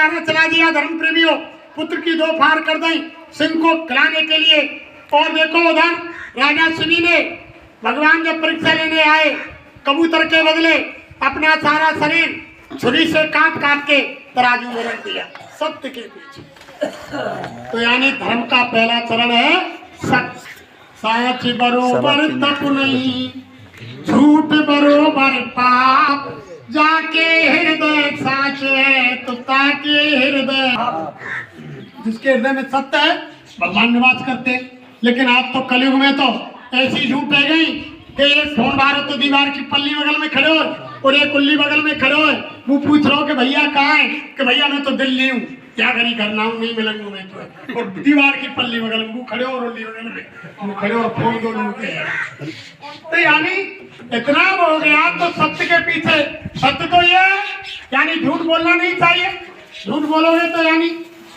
मारने चला दिया धर्म प्रेमियों, पुत्र की 2 फाड़ कर दें सिंह को खिलाने के लिए। और देखो उधर राजा सुनी ने भगवान जब परीक्षा लेने आए, कबूतर के बदले अपना सारा शरीर छुरी से काट काट के तराजू में रख दिया सत्य के पीछे। तो यानी धर्म का पहला चरण है सत्य। सच बरोबर तप नहीं, झूठ बरोबर पाप, जाके हृदय साचे तो ताके हृदय। जिसके हृदय में सत्य है भगवान निवास करते। लेकिन आज तो कलयुग में तो ऐसी झूठ है गई कि एक फोन मारो तो दीवार की पल्ली बगल में खड़े हो और एक कुल्ली बगल में खड़े हो, वो पूछ रहा हो कि भैया कहाँ है, कि भैया मैं तो दिल्ली हूँ, क्या करी करना हूँ, नहीं मिलूंगा मैं तो। और दीवार की पल्ली बगल में वो खड़े हो और उल्ली बगल में वो खड़े और फोन दोनों के। तो यानी इतना हो गया तो सत्य के पीछे। सत्य तो ये यानी झूठ बोलना नहीं चाहिए। झूठ बोलोगे तो यानी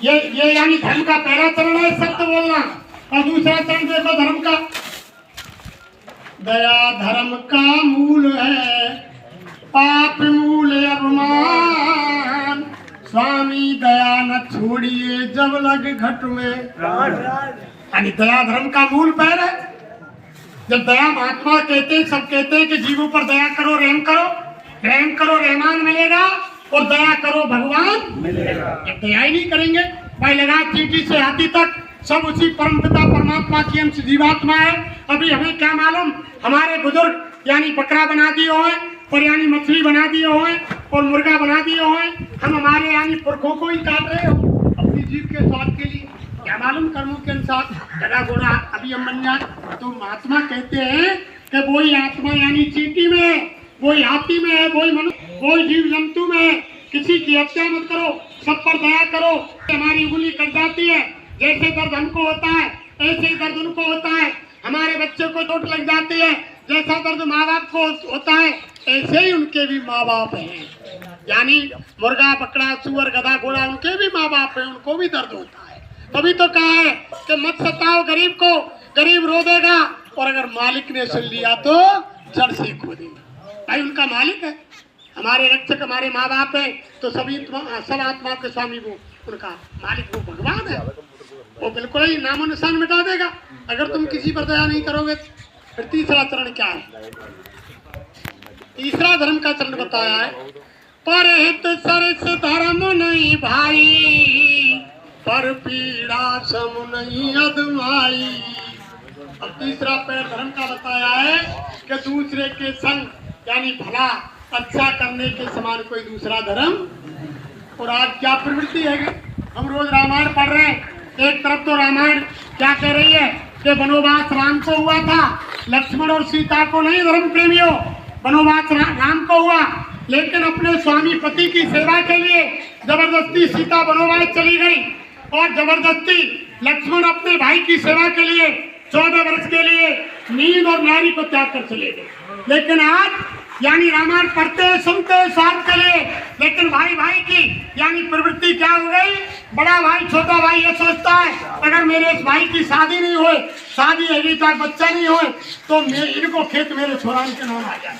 ये यानी धर्म का पहला चरण है सत्य बोलना। और दूसरा चरण देखो धर्म का, दया धर्म का मूल है, पाप मूल अभिमान, स्वामी दया न छोड़िए जब लग घट में। यानी दया धर्म का मूल पैर है। जब दया महात्मा कहते हैं, सब कहते हैं कि जीवों पर दया करो, रहम करो, रहम करो रहमान मिलेगा, और दया करो भगवान मिलेगा। जब दया ही नहीं करेंगे, भाई लगा चींटी से हाथी तक सब उसी परमपिता परमात्मा की अंश जीवात्मा है। अभी हमें क्या मालूम, हमारे बुजुर्ग यानी बकरा बना दिए हुए और यानी मछली बना दिए हुए और मुर्गा बना दिए हुए, हम हमारे यानी पुरखों को ही काट रहे हो अपनी जीव के स्वाद के लिए। क्या मालूम कर्मों के अनुसार गधा घोड़ा अभी हम बन जाए। तो महात्मा कहते हैं कि वही आत्मा यानी चींटी में है, वही हाथी में है, वही मनुष्य, वही जीव जंतु में है। किसी की हत्या मत करो, सब पर दया करो। हमारी उंगली कट जाती है, जैसे दर्द हमको होता है ऐसे ही दर्द उनको होता है। हमारे बच्चे को चोट लग जाती है, जैसा दर्द माँ बाप को होता है ऐसे ही उनके भी माँ बाप हैं। यानी मुर्गा बकरा सुअर गधा घोड़ा उनके भी माँ बाप हैं, उनको भी दर्द होता है। तभी तो कहा है कि मत सताओ गरीब को, गरीब रो देगा, और अगर मालिक ने सुन लिया तो जड़ से खो देगा। भाई उनका मालिक है, हमारे रक्षक हमारे माँ बाप है, तो सभी सब आत्मा के स्वामी वो उनका मालिक वो भगवान है। वो बिल्कुल ही नामो निशान मिटा देगा अगर तुम किसी पर दया नहीं करोगे। फिर तीसरा चरण क्या है? तीसरा धर्म का चरण बताया है, परहित सरस धर्म नहीं भाई, पर पीड़ा सम नहीं अदमाई। अब तीसरा पैर धर्म का बताया है कि दूसरे के संग यानी भला अच्छा करने के समान कोई दूसरा धर्म। और आज क्या प्रवृत्ति है कि हम रोज रामायण पढ़ रहे हैं, एक तरफ तो रामायण क्या कह रही है कि वनवास राम को हुआ था, लक्ष्मण और सीता को नहीं धर्म प्रेमियों, वनवास राम को हुआ। लेकिन अपने स्वामी पति की सेवा के लिए जबरदस्ती सीता वनवास चली गई और जबरदस्ती लक्ष्मण अपने भाई की सेवा के लिए 14 वर्ष के लिए नींद और नारी को त्याग कर चले गए। लेकिन आज यानी रामायण पढ़ते सुनते स्वार्थ के लिए, लेकिन भाई भाई की यानी प्रवृत्ति क्या हो गई, बड़ा भाई छोटा भाई ये सोचता है अगर मेरे इस भाई की शादी नहीं हुई, शादी अभी तक बच्चा नहीं हुए, तो इनको खेत मेरे छोरान के नाम आ जाए।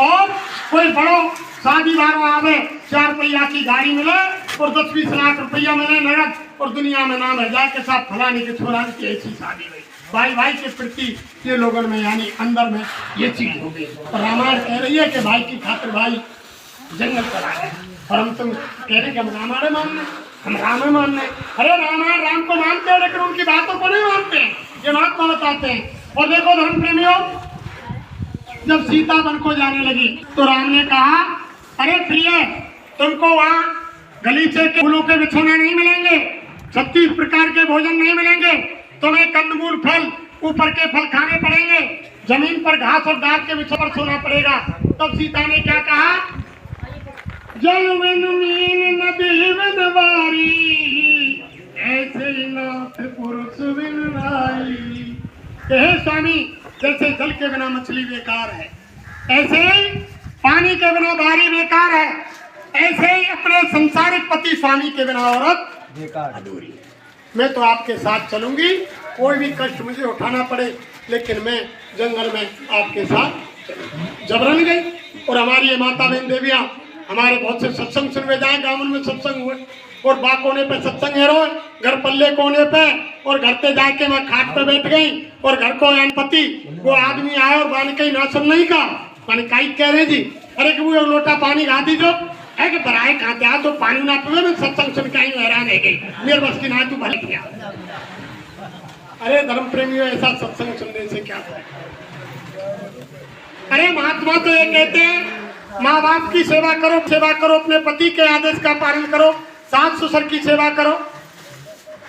और कोई बड़ो शादी वारों आवे, 4 पहिया की गाड़ी मिले और 10-20 लाख रुपया मिले नगद, और दुनिया में नाम है जाके साहब फलानी के छोरान की ऐसी शादी हुई। भाई भाई के प्रति ये लोगों में यानी अंदर में ये चीज हो गई। तो रामायण कह रही है कि भाई की खातिर भाई जंगल चला गया, और हम तुम कह रहे कि हम रामायण मानने, हम राम मानने। अरे रामायण राम को मानते हैं लेकिन उनकी बातों को नहीं मानते हैं, ये महात्मा बताते हैं। और देखो धर्म प्रेमियों, जब सीता वन को जाने लगी तो राम ने कहा अरे प्रिय तुमको वहाँ गलीचे के फूलों के बिछोने नहीं मिलेंगे, 36 प्रकार के भोजन नहीं मिलेंगे, तुम्हें कंदमूल फल ऊपर के फल खाने पड़ेंगे, जमीन पर घास और डाल के बिछो पर सोना पड़ेगा। तब सीता ने क्या कहा, जल बिन मीन नदी बिन वारी, ऐसे नाथ पुरुष बिन नारी। हे स्वामी, जैसे जल के बिना मछली बेकार है, ऐसे ही पानी के बिना बारी बेकार है, ऐसे ही अपने संसारिक पति स्वामी के बिना औरत बेकार अधूरी है। मैं तो आपके साथ चलूंगी, कोई भी कष्ट मुझे उठाना पड़े, लेकिन मैं जंगल में आपके साथ जबरन गई। और हमारी ये माता बहन देवियाँ हमारे बहुत से सत्संग सुनवे जाए, गाँव में सत्संग हुए, और बा कोने पे सत्संग हेरो, घर पल्ले कोने पे, और घर पे जाके मैं खाट पे बैठ गई और घर को पति वो आदमी आया और बाने कहीं ना सुन नहीं का मैंने कहीं कह रहे जी, अरे कि वो लोटा पानी गा दीजो है कि बराए खाते आ तो पानी ना पीवे, मैं सत्संग सुन के आई हैरान है गई मेरे बस की ना तू भले गया। अरे धर्म प्रेमियों ऐसा सत्संग सुनने से क्या है? अरे महात्मा तो ये कहते हैं माँ बाप की सेवा करो, अपने पति के आदेश का पालन करो, सास ससुर की सेवा करो।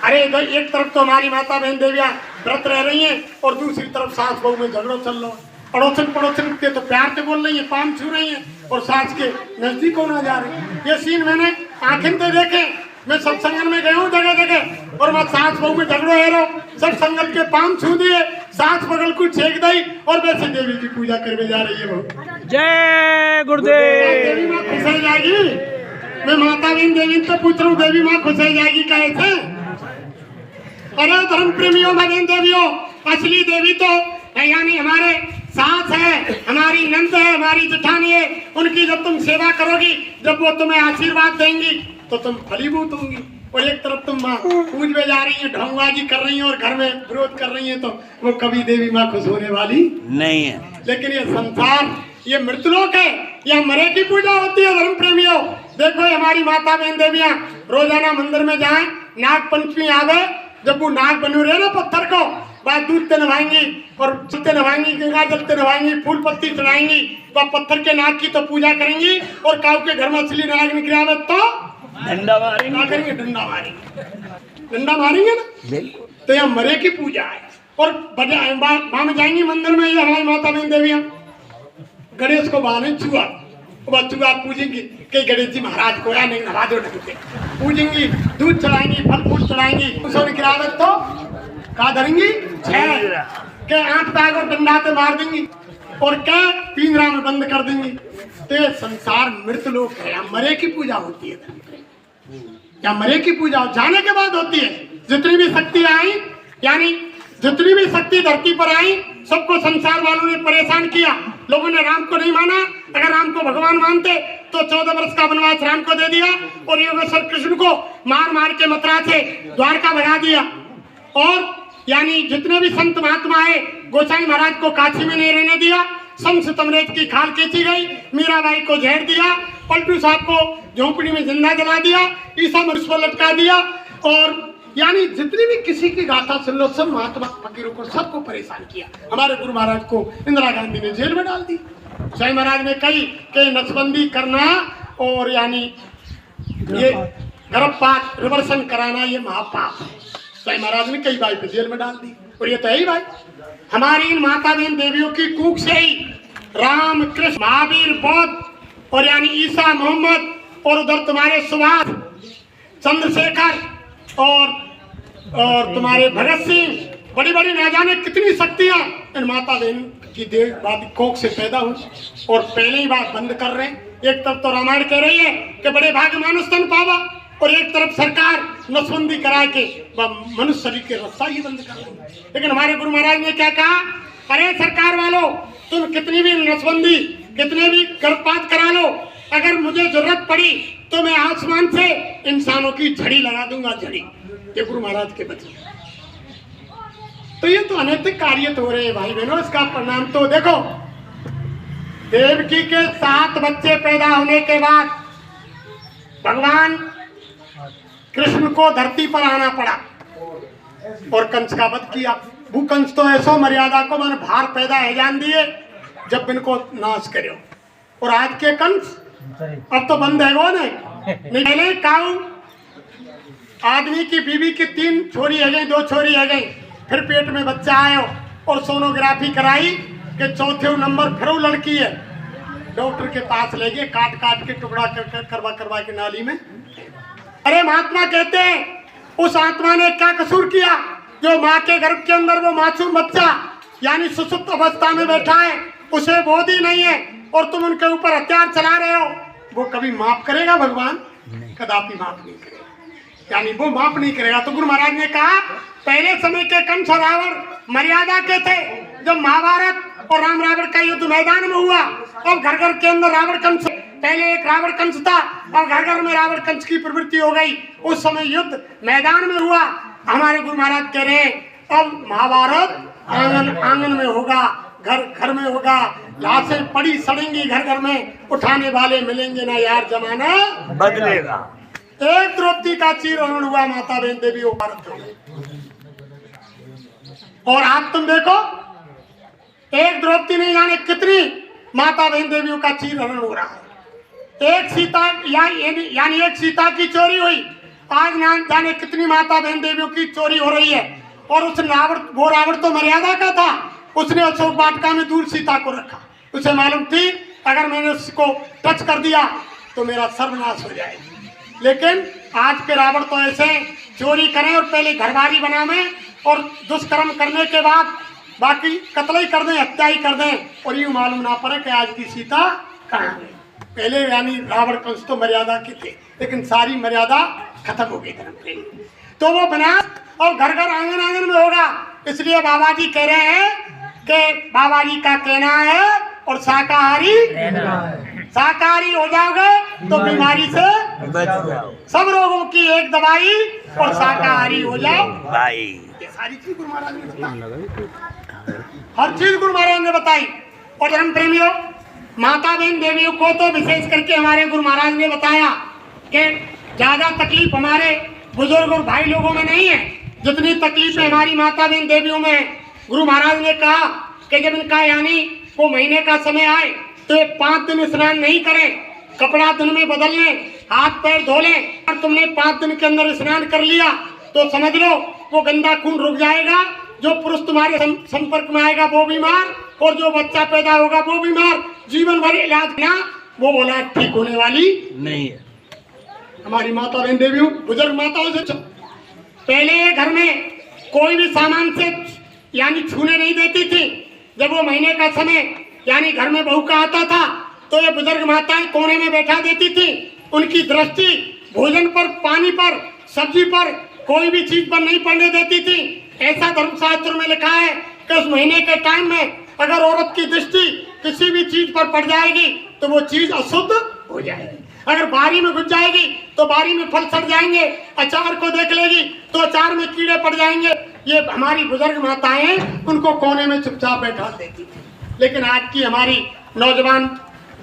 अरे एक तरफ तो हमारी माता बहन देवियां व्रत रह रही हैं और दूसरी तरफ सास बहू में झगड़ो चल रहा है। पड़ोसन के तो प्यार से बोल रही है, पाम छू रही है और सास के नजदीक होना जा रही है। ये सीन मैंने आंखें से देखे। मैं सत्संगन में गया हूँ जगह जगह और मैं सास बहू में झगड़ो है रो, सब संगल के पाम छू दिए, सास बगल को छेक दी और वैसे देवी की पूजा करने जा रही है। बहू जय गुरुदेव। देवी माँ खुश हो जाएगी। मैं माता बहन देवी तो पूछ रहा हूँ, देवी माँ खुश हो जाएगी कैसे? अरे धर्म प्रेमियों बहन देवियों, असली देवी तो यानी हमारे सास है, हमारी नंद है, हमारी जेठानी है। उनकी जब तुम सेवा करोगी, जब वो तुम्हें आशीर्वाद देंगी तो तुम फलीभूत होंगी। और एक तरफ तुम माँ पूज में जा रही है, ढोंगबाजी कर रही है और घर में विरोध कर रही है, तो वो कभी देवी माँ खुश होने वाली नहीं है। लेकिन ये संसार, ये मृतलोक है, यहाँ मरे की पूजा होती है। धर्म प्रेमियों देखो, हमारी माता बहन देवियां रोजाना मंदिर में जाए, नाग पंचमी आवे, जब वो नाग बने रहे ना पत्थर को, बाद दूध ते नवाएंगी और चलते नवाएंगी, गंगा जल ते नवाएंगी, फूल पत्ती चढ़ाएंगी, वह पत्थर के नाग की तो पूजा करेंगी। और काऊ के घर में असली नाग निकले आवे तो डंडा मारेंगे। क्या करेंगे? डंडा मारेंगे ना। तो यहाँ मरे की पूजा है। और वहां में जाएंगी मंदिर में, ये हमारी माता बहन देवियां गणेश को बहाने चूहा पूजेंगी कि गणेश जी महाराज को या नहीं नवा दो, पूजेंगी, दूध चढ़ाएंगी, फल फूल चढ़ाएंगी, उसको गिरावत तो का धरेंगी के आंख पैर को डंडा से मार देंगी और क्या पिंजरा में बंद कर देंगी। तो ये संसार मृत लोक है, यहाँ मरे की पूजा होती है। या मरे की पूजा जाने के बाद होती है। जितनी भी शक्ति आई, यानी जितनी भी शक्ति धरती पर आई, सबको संसार वालों ने परेशान किया। लोगों ने राम को नहीं माना। अगर राम को भगवान मानते तो 14 वर्ष का वनवास राम को दे दिया और योगेश्वर कृष्ण को मार मार के मथुरा से द्वारका भगा दिया। और यानी जितने भी संत महात्मा आए, गोसाई महाराज को काशी में नहीं रहने दिया, शम्स तमरेज की खाल खींची गई, मीराबाई को जहर दिया, पलटू साहब को झोंपड़ी में जिंदा जला दिया, ईसा मनुष्य पर लटका दिया। और यानी जितनी भी किसी की गाथा सुन लो, सब महात्मा फकीरों को सबको परेशान किया। हमारे गुरु महाराज को इंदिरा गांधी ने जेल में डाल दी। साईं महाराज ने कही कि नसबंदी करना और यानी ये गर्भपात रिवर्सन कराना ये महापाप है। साईं महाराज ने कई भाई पे जेल में डाल दी। और ये तो है ही भाई, हमारी इन माता बहन देवियों की कूक से ही राम कृष्ण महावीर बौद्ध और यानी ईसा मोहम्मद और उधर तुम्हारे सुभाष चंद्रशेखर और तुम्हारे भगत सिंह, बड़ी बड़ी ना जाने कितनी शक्तियां इन माता बहन की देववादी कोख से पैदा हुई और पहले ही बात बंद कर रहे हैं। एक तरफ तो रामायण कह रही है कि बड़े भाग्य मानुष तन पावा, और एक तरफ सरकार नसबंदी करा के मनुष्य शरीर के रास्ता ही बंद कर रही है। लेकिन हमारे गुरु महाराज ने क्या कहा? अरे सरकार वालों, तुम कितनी भी नसबंदी, कितने भी गर्भपात करा लो, अगर मुझे जरूरत पड़ी तो मैं आसमान से इंसानों की झड़ी लगा दूंगा, झड़ी। ये गुरु महाराज के बच्चे। तो ये तो अनैतिक कार्य तो हो रहे हैं भाई बहनों। इसका परिणाम तो देखो, देवकी के 7 बच्चे पैदा होने के बाद भगवान कृष्ण को धरती पर आना पड़ा और कंस का वध किया। वो कंस तो ऐसो मर्यादा को मन भार पैदा है जान दिए जब इनको नाश करो। और आज के कंस अब तो बंद है वो नहीं। पहले काऊ आदमी की बीवी की 3 छोरी है गई, 2 छोरी है गई, फिर पेट में बच्चा आयो और सोनोग्राफी कराई कि चौथे नंबर फिर लड़की है। डॉक्टर के पास ले गए, काट काट के टुकड़ा करवा के नाली में। अरे महात्मा कहते हैं उस आत्मा ने क्या कसूर किया जो माँ के गर्भ के अंदर वो मासूम बच्चा यानी सुसुप्त अवस्था में बैठा है, उसे बोध ही नहीं है और तुम उनके ऊपर हथियार चला रहे हो। वो कभी माफ करेगा भगवान? कदापि माफ नहीं करेगा, यानी वो माफ नहीं करेगा। तो गुरु महाराज ने कहा पहले समय के कंस और रावण मर्यादा के थे। जब महाभारत और राम रावण का युद्ध मैदान में हुआ, अब घर घर के अंदर रावण कंस पहले एक रावण कंस था और घर घर में रावण कंस की प्रवृत्ति हो गई। उस समय युद्ध मैदान में हुआ। हमारे गुरु महाराज कह रहे हैं अब महाभारत आंगन आंगन में होगा, घर घर में होगा, लाशें पड़ी सड़ेंगी घर घर में, उठाने वाले मिलेंगे ना यार, जमाना बदलेगा। एक द्रौपदी का चीरहरण हुआ, माता बहन देवी वो भारत हो गई। और आज तुम देखो एक द्रौपदी नहीं जाने कितनी माता बहन देवियों का चीरहरण हो रहा है। एक सीता यानी एक सीता की चोरी हुई, आज ना जाने कितनी माता बहन देवियों की चोरी हो रही है। और उस रावण तो मर्यादा का था, उसने अशोक वाटिका में दूर सीता को रखा। उसे मालूम थी अगर मैंने उसको टच कर दिया तो मेरा सर्वनाश हो जाएगा। लेकिन आज के रावण तो ऐसे चोरी करें और पहले घरबारी बनावे और दुष्कर्म करने के बाद बाकी कत्ल ही कर दें, हत्या ही कर दें और यूं मालूम ना पड़े कि आज की सीता कहाँ गई। पहले यानी रावण कंस तो मर्यादा के थे, लेकिन सारी मर्यादा खत्म हो गई धर्म प्रेम। तो वो बना और घर घर आंगन आंगन में होगा। इसलिए बाबा जी कह रहे हैं कि बाबा जी का कहना है और शाकाहारी हो जाओगे तो बीमारी से बच जाओ, सब रोगों की एक दवाई और शाकाहारी हो जाओ भाई। ये सारी चीज गुरु महाराज ने बताई, हर चीज गुरु महाराज ने बताई। और धर्म प्रेमियों, माता बहन देवियों को तो विशेष करके हमारे गुरु महाराज ने बताया कि ज्यादा तकलीफ हमारे बुजुर्ग और भाई लोगों में नहीं है जितनी तकलीफ हमारी माता बहन देवियों में। गुरु महाराज ने कहा कि जब इनका यानी वो महीने का समय आए तो ये 5 दिन स्नान नहीं करें, कपड़ा दिन में बदल लें, हाथ पैर धो लें। और तुमने 5 दिन के अंदर स्नान कर लिया तो समझ लो वो गंदा खून रुक जाएगा। जो पुरुष तुम्हारे संपर्क में आएगा वो बीमार और जो बच्चा पैदा होगा वो बीमार, जीवन भर इलाज ना वो बोला ठीक होने वाली नहीं है। हमारी माता बहन देवियों बुजुर्ग माताओं से पहले घर में कोई भी सामान से यानी छूने नहीं देती थी। जब वो महीने का समय यानी घर में बहू का आता था तो ये बुजुर्ग माताएं कोने में बैठा देती थी। उनकी दृष्टि भोजन पर, पानी पर, सब्जी पर, कोई भी चीज पर नहीं पड़ने देती थी। ऐसा धर्मशास्त्र में लिखा है कि उस महीने के टाइम में अगर औरत की दृष्टि किसी भी चीज पर पड़ जाएगी तो वो चीज अशुद्ध हो जाएगी। अगर बारी में घुस जाएगी तो बारी में फल सड़ जाएंगे, अचार को देख लेगी तो अचार में कीड़े पड़ जाएंगे। ये हमारी बुजुर्ग माताएं उनको कोने में चुपचाप बैठा देती थी। लेकिन आज की हमारी नौजवान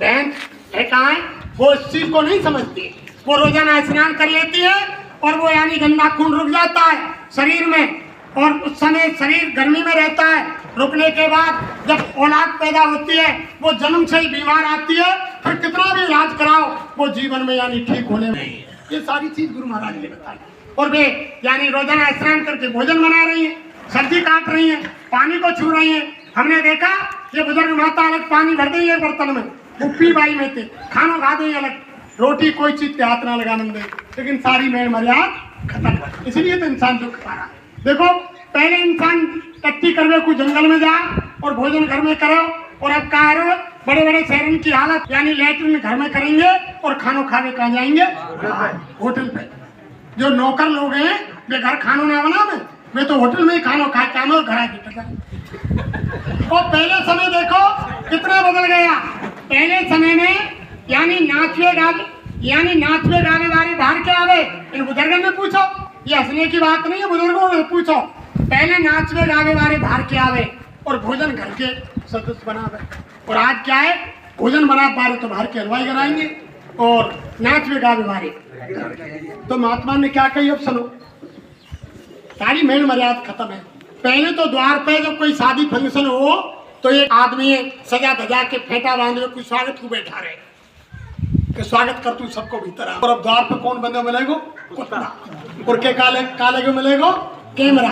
बहन है कहाँ है, वो इस चीज को नहीं समझती। वो रोजाना स्नान कर लेती है और वो यानी गंदा खून रुक जाता है शरीर में और उस समय शरीर गर्मी में रहता है। रुकने के बाद जब औलाद पैदा होती है वो जन्म से ही बीमार आती है, फिर कितना भी इलाज कराओ वो जीवन में यानी ठीक होने में। ये सारी चीज गुरु महाराज ने बताई। और वे यानी रोजाना स्नान करके भोजन बना रही है, सब्जी काट रही है, पानी को छू रही है। हमने देखा ये बुजुर्ग माता अलग पानी भर देंगे एक बर्तन में, मुप्पी बाई में थे, खाना खा देंगे अलग, रोटी कोई चीज पे हाथ ना लगाने दे, लेकिन सारी मेल मर्यादा खत्म। इसलिए तो इंसान दुख पा रहा है। देखो पहले इंसान टट्टी करवे को जंगल में जा और भोजन घर में करो, और अब कहा है बड़े बड़े शहरों की हालत यानी लैट्रिन घर में करेंगे और खानो खावे कहाँ जाएंगे, होटल पे। जो नौकर लोग हैं वे घर खानो ना बनावे, वे तो होटल में ही खानो खा के आने घर आके। और पहले समय देखो कितना बदल गया। पहले समय में यानी नाचवे गावे वाले बाहर के आवे, इन बुजुर्गों ने पूछो, ये हंसने की बात नहीं है, बुजुर्गों ने पूछो। पहले नाचवे गावे वाले बाहर के आवे और भोजन घर के सदस्य बनावे। और आज क्या है, भोजन बना पा रहे तो बाहर के हलवाई कराएंगे और नाचवे गावे वाले। तो महात्मा ने क्या कही अब सुनो, सारी मेल मर्यादा खत्म है। पहले तो द्वार पे जब कोई शादी फंक्शन हो तो एक आदमी सजा धजा के फेंटा बांधे कोई स्वागत को बैठा रहे कि स्वागत कर तू सबको भीतर आ। और अब द्वार पे कौन बंदा मिलेगा, कुत्ता। और के काले को मिलेगा कैमरा,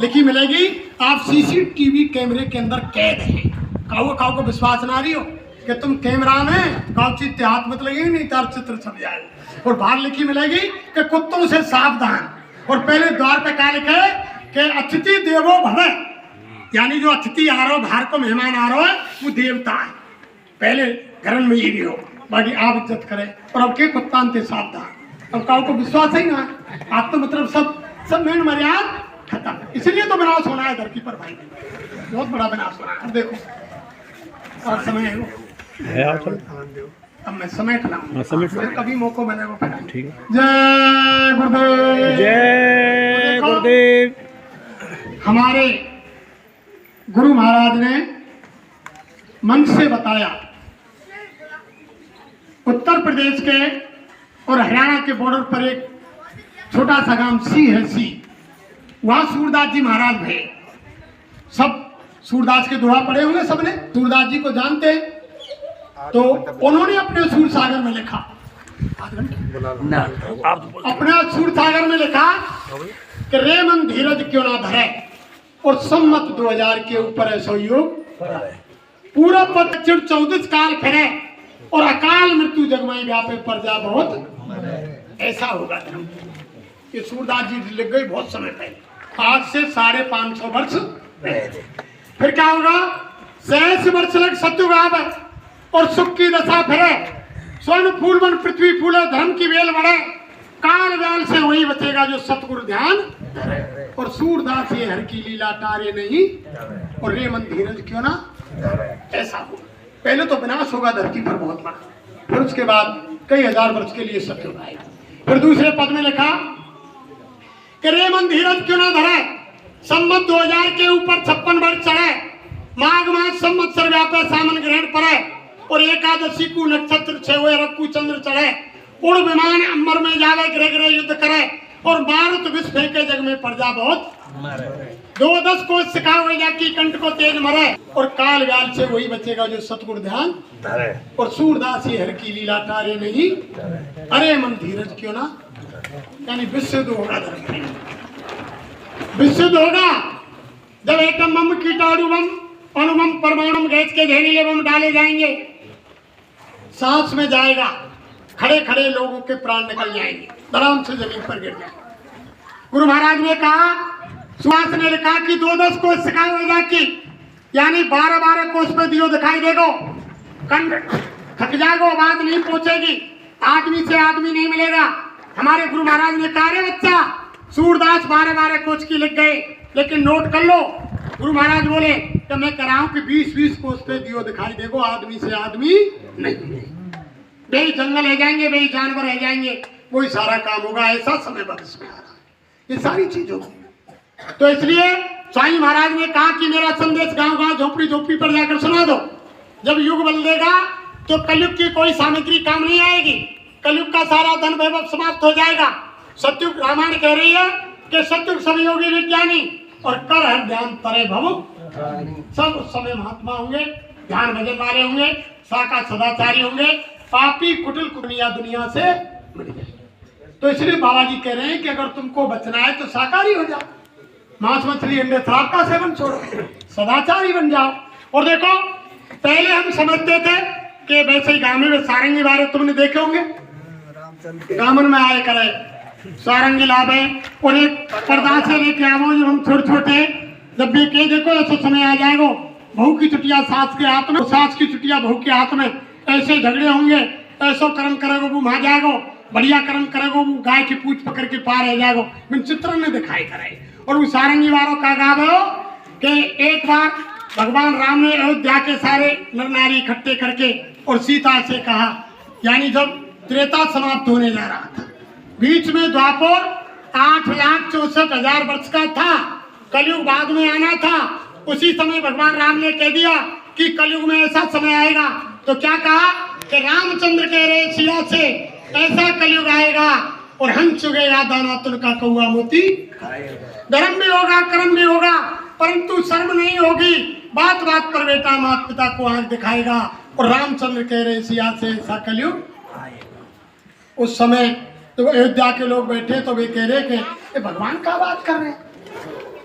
लिखी मिलेगी आप सीसीटीवी कैमरे के अंदर कैद हैं। काऊ को विश्वास ना रही हो कि तुम कैमरा में काऊ चीज हाथ मत लगेगी नहीं तार चित्र छप जाएगा। और बाहर लिखी मिलेगी कि कुत्तों से सावधान। और पहले द्वार पे क्या लिखे कि अतिथि देवो भव, यानी जो अतिथि आ रहा हो, बाहर को मेहमान आ रहा है वो देवता है। पहले घर में ये नहीं हो, बाकी आप इज्जत करें। और अब के कुत्ता अंत सावधान। अब काऊ को विश्वास ही ना, आप तो मतलब सब मेन मर्यादा खत्म। इसलिए तो विनाश होना है धरती पर भाई, बहुत बड़ा विनाश होना है। अब देखो और समय है वो अब मैं समेट लाऊंगा। समेट लो। फिर कभी मौका मिलेगा फिर। ठीक है। जय गुरुदेव। जय गुरुदेव। हमारे गुरु महाराज ने मन से बताया, उत्तर प्रदेश के और हरियाणा के बॉर्डर पर एक छोटा सा गांव सी है, सी, वहां सूरदास जी महाराज भये। सब सूरदास के दोहा पढ़े होंगे सबने, सूरदास जी को जानते हैं। तो उन्होंने अपने सूर सागर में लिखा, अपने सूर सागर में लिखा कि रे मन धीरज क्यों ना धरे और सम्मत 2000 के ऊपर ऐसा योग पूरा पदचिड़ 14 काल फिरे और अकाल मृत्यु जगमाई व्यापे पर जा बहुत ऐसा होगा धर्म। ये सूरदास जी लिख गए बहुत समय पहले, आज से 550 वर्ष पहले। फिर क्या होगा? 86 वर्ष लग सत्युग आवे और सुख की दशा फिरे, स्वर्ण फूल बन पृथ्वी फूले, धर्म की वेल बढ़े, काल व्याल से वही बचेगा जो सतगुरु ध्यान। और सूरदास ये हर की लीला टारे नहीं और रे मन धीरज क्यों ना ऐसा हो। पहले तो विनाश होगा धरती पर बहुत बड़ा, फिर उसके बाद कई हजार वर्ष के लिए सत्युग आएगा। फिर दूसरे पद में लिखा कि रे मन धीरज क्यों ना धरे, सम्मत 2000 के ऊपर 56 वर्ष चढ़े, माघ मास संवत्सर व्यापे सामन ग्रहण पड़े और एकादशी को नक्षत्र छे रक्कू चंद्र चढ़े, उड़ विमान अंबर में जावे, ग्रह ग्रह युद्ध करे और मारुत विष फेंके जग में प्रजा बहुत 2-10 कोस सिखा हुए जाकी कंठ को तेज मरे और काल व्याल से वही बचेगा जो सतगुरु ध्यान। और सूरदास ये हर की लीला टारे नहीं, अरे मन धीरज क्यों ना, यानी विशुद्ध होगा धर्म, विशुद्ध होगा जब एकम बम कीटाणु बम अणुबम परमाणु गैस के जहरीले बम डाले जाएंगे, सांस में जाएगा, खड़े खड़े लोगों के प्राण निकल जाएंगे, आराम से जमीन पर गिर जाएंगे। गुरु महाराज ने कहा, सुहास ने लिखा कि 2-10 कोस सिखाए हुए जाकी, यानी 12-12 कोस पे दियो दिखाई देगो, कंठ थक जाएगो, आवाज नहीं पहुंचेगी, आदमी से आदमी नहीं मिलेगा। हमारे गुरु महाराज ने कहा, रे बच्चा सूरदास 12-12 कोस की लिख गए, लेकिन नोट कर लो। गुरु महाराज बोले कि मैं कराऊं कि 20-20 कोस पे दियो दिखाई देगो, आदमी से आदमी नहीं, बेई जंगल रह जाएंगे, बेई जानवर रह जाएंगे, वही सारा काम होगा। ऐसा समय बरस में आ रहा है, ये सारी चीजों तो इसलिए स्वामी महाराज ने कहा कि मेरा संदेश गांव गांव झोपड़ी झोपड़ी पर जाकर सुना दो। जब युग बदलेगा तो कलयुग की कोई सामग्री काम नहीं आएगी, कलयुग का सारा धन वैभव समाप्त हो जाएगा। सत्युग रामायण कह रही है कि सत्युग सब योगी विज्ञानी और कर हर ध्यान तरे भव, सब उस समय महात्मा होंगे, ध्यान भजन वाले होंगे, साका सदाचारी होंगे, पापी कुटिल कुनिया दुनिया से मिट जाए। तो इसलिए बाबा जी कह रहे हैं कि अगर तुमको बचना है तो शाकाहारी हो जाओ, मांस मछली अंडे शराब का सेवन छोड़ो, सदाचारी बन जाओ। और देखो पहले हम समझते थे कि वैसे ही गाँव में सारंगी वाले तुमने देखे होंगे, गामन में आए करे सारंगी लाभे और एक पर्दा से लेके आवो, जब हम छोटे छोटे जब भी कह देखो ऐसा समय आ जाएगा, बहू की चुटिया सास के हाथ में, सास की चुटिया बहू के हाथ में, ऐसे झगड़े होंगे, ऐसा कर्म करेगो वो वहां जाएगो, बढ़िया कर्म करेगो वो गाय की पूछ पकड़ के पार रह जाएगो। मैंने चित्र ने दिखाई कराई। और वो सारंगी वालों का गाव हो कि एक बार भगवान राम ने अयोध्या के सारे नर नारी इकट्ठे करके और सीता से कहा, यानी जब त्रेता समाप्त होने जा रहा था, बीच में द्वापर 8,64,000 वर्ष का था, कलयुग बाद में आना था। उसी समय भगवान राम ने कह दिया कि कलयुग में ऐसा समय आएगा, तो क्या कहा कि रामचंद्र कह रहे सिया से ऐसा कलयुग आएगा और हंस चुगेगा दाना तुलका कौआ मोती, धर्म भी होगा कर्म भी होगा परंतु शर्म नहीं होगी, बात बात पर बेटा माता पिता को आंख दिखाएगा। और रामचंद्र कह रहे सिया से ऐसा कलयुग। उस समय तो अयोध्या के लोग बैठे तो वे कह रहे कि ये भगवान का बात कर रहे हैं,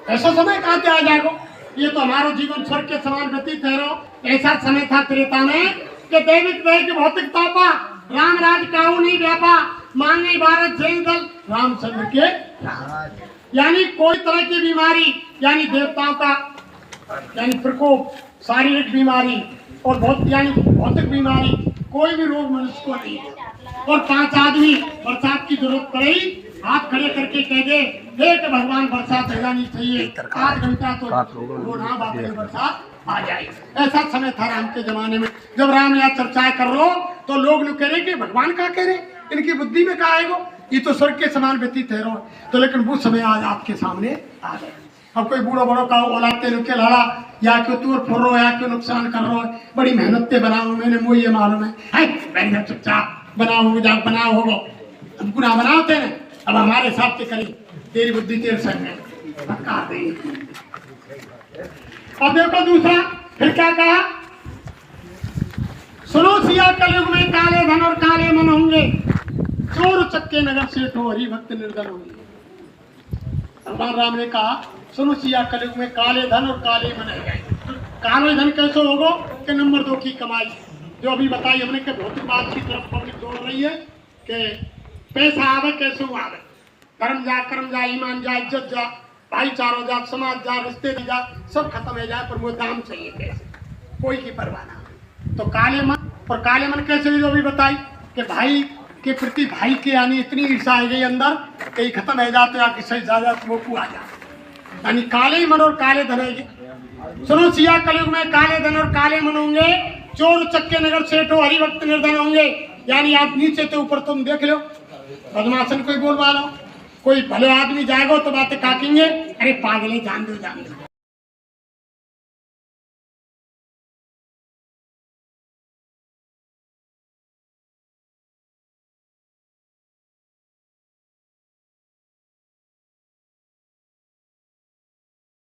ऐसा समय कहाँ से आ जाएगा, ये तो हमारा जीवन स्वर्ग के समान व्यतीत है। ऐसा समय था त्रेता में कि दैविक दय की भौतिक तापा, राम राज काऊ नहीं व्यापा, मांगे भारत जैन दल रामचंद्र के, यानी कोई तरह की बीमारी, यानी देवताओं का यानी प्रकोप, शारीरिक बीमारी और यानी भौतिक बीमारी, कोई भी रोग मनुष्य को नहीं है। और 5 आदमी बरसात की जरूरत पड़ी, हाथ खड़े करके कह दे कि भगवान बरसात हो जानी चाहिए, 8 घंटा तो रोना बाप रे बरसात आ जाए। ऐसा समय था राम के जमाने में। जब राम यहाँ चर्चाएं कर लो तो लोग कह रहे कि भगवान का कह रहे, इनकी बुद्धि में कहा आएगो, ये तो स्वर्ग के समान व्यतीत है रो। तो लेकिन वो समय आज आपके सामने आ गया। अब कोई बूढ़ो बड़ो का औलाते रुके लड़ा या क्यों तूर फुर्रो या क्यों नुकसान कर रहा है, बड़ी मेहनत से बनाओ, मैंने मुझे ये मालूम है बैठ चुपचाप बनाओ जाओ बनाओ होगो, अब गुनाह बनाओ तेरे, अब हमारे हिसाब से करी, तेरी बुद्धि तेरे संग है, फटकार देंगे। अब देखो दूसरा फिर क्या कहा, सुनो सिया कलयुग में काले धन और काले मन होंगे, चोर चक्के नगर सेठ हो, हरि भक्त निर्धन होंगे। भगवान राम ने कहा सुनो सिया कलयुग में काले धन और काले मन है। काले धन कैसे होगो कि नंबर 2 की कमाई, जो अभी बताई हमने कि भौतिकवाद की तरफ पब्लिक दौड़ रही है कि पैसा आवे कैसे आवे, धर्म जा कर्म जा ईमान जा इज्जत जा भाईचारा जा समाज जा रिश्ते जा सब खत्म हो जाए, पर वो दाम चाहिए पैसे, कोई की परवाह ना। तो काले मन, और काले मन कैसे जो अभी बताई कि भाई के प्रति भाई के यानी इतनी ईर्षा आ गई अंदर कहीं खत्म हो जाते या किसी ज्यादा मोकू आ जाए, यानी काले मन और काले धन है। सुनो सिया कलयुग में काले धन और काले मन होंगे, चोर चक्के नगर सेठो हरि भक्त निर्धन होंगे। यानी आप नीचे से ऊपर तुम देख लो, बदमाशन कोई बोलवा लो, कोई भले आदमी जाएगा तो बातें काटेंगे, अरे पागले जान दो